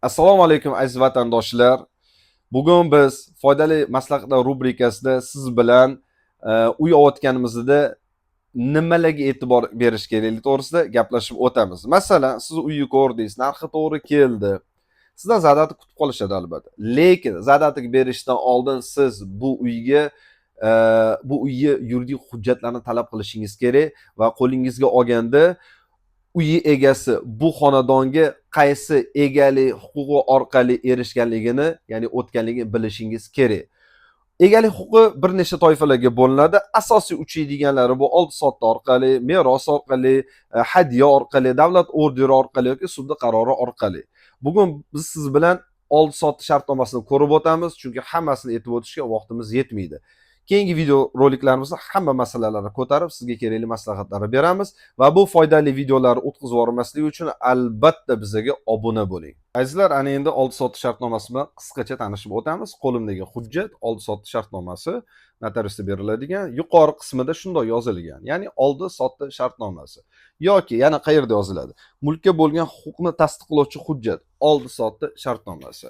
Assalomu alaykum aziz vatandoshlar. Bugun biz foydali maslahatlar rubrikasida siz bilan uy olayotganimizda nimalarga e'tibor berish kerakligi to'g'risida gaplashib o'tamiz. Masalan, siz uyni ko'rdingiz, narxi to'g'ri keldi. Sizdan zadatni kutib qolishadi albatta. Lekin zadatni berishdan oldin siz bu uyga yuridik hujjatlarni talab qilishingiz kerak va qo'lingizga olganda uyi egasi bu xonadonga qaysi egalik huquqi orqali erishganligini, ya'ni o'tganligini bilishingiz kerak. Egalik huquqi bir nechta toifalarga bo'linadi. Asosiy uchiydiganlari bu oldi sotdi orqali, meros orqali, hadya orqali, davlat orderi orqali yoki sud qarori orqali. Bugun biz siz bilan oldi sotdi shartnomasini ko'rib o'tamiz, chunki hammasini aytib o'tishga vaqtimiz yetmaydi. Keyingi video roliklarimizda hamma masalalarni ko'tarib, sizga kerakli maslahatlarni beramiz va bu foydali videolarni o'tkazib yubormaslik uchun albatta bizga obuna bo'ling. Azizlar, ana endi oldi sotdi shartnomasi bilan qisqacha tanishib o'tamiz. Qo'limdagi hujjat oldi sotdi shartnomasi notariusda beriladigan, yuqori qismida shunday yozilgan. Ya'ni oldi sotdi shartnomasi yoki yana qayerda yoziladi? Mulkka bo'lgan huquqni tasdiqlovchi hujjat oldi sotdi shartnomasi.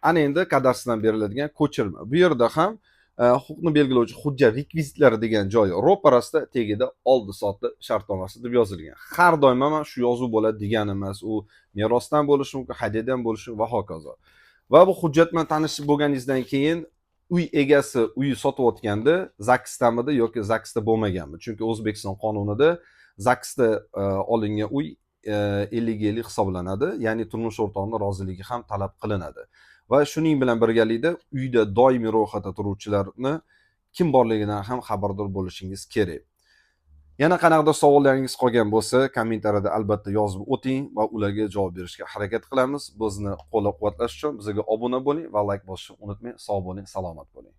Ana endi kadastrdan beriladigan ko'chirma. Bu yerda ham huquqni belgilovchi hujjat rekvizitlari degan joyi ro'parasida tagida oldi sotdi shartnomasi deb yozilgan. Har doim ham shu yozuv bo'ladi degani emas. U merosdan bo'lishi mumkin, hadyadan bo'lishi va hokazo. Va bu hujjat bilan tanishib bo'lganingizdan keyin uy egasi uyi sotayotganda ZAGSdamidi yoki ZAGSda bo'lmaganmi? Chunki O'zbekiston qonunida ZAGSda olingan uy illegal hisoblanadi, ya'ni turmush o'rtog'ining roziligi ham talab qilinadi. Va shuning bilan birgalikda uyda doimiy ro'yxatda turuvchilarni kim borligidan ham xabardor bo'lishingiz kerak. Yana qanaqadir savollaringiz qolgan bo'lsa, kommentariyada albatta yozib o'ting va ularga javob berishga harakat qilamiz. Bizni qo'llab-quvvatlash uchun bizga obuna bo'ling va like bosishni unutmang. Sog' bo'ling, salomat bo'ling.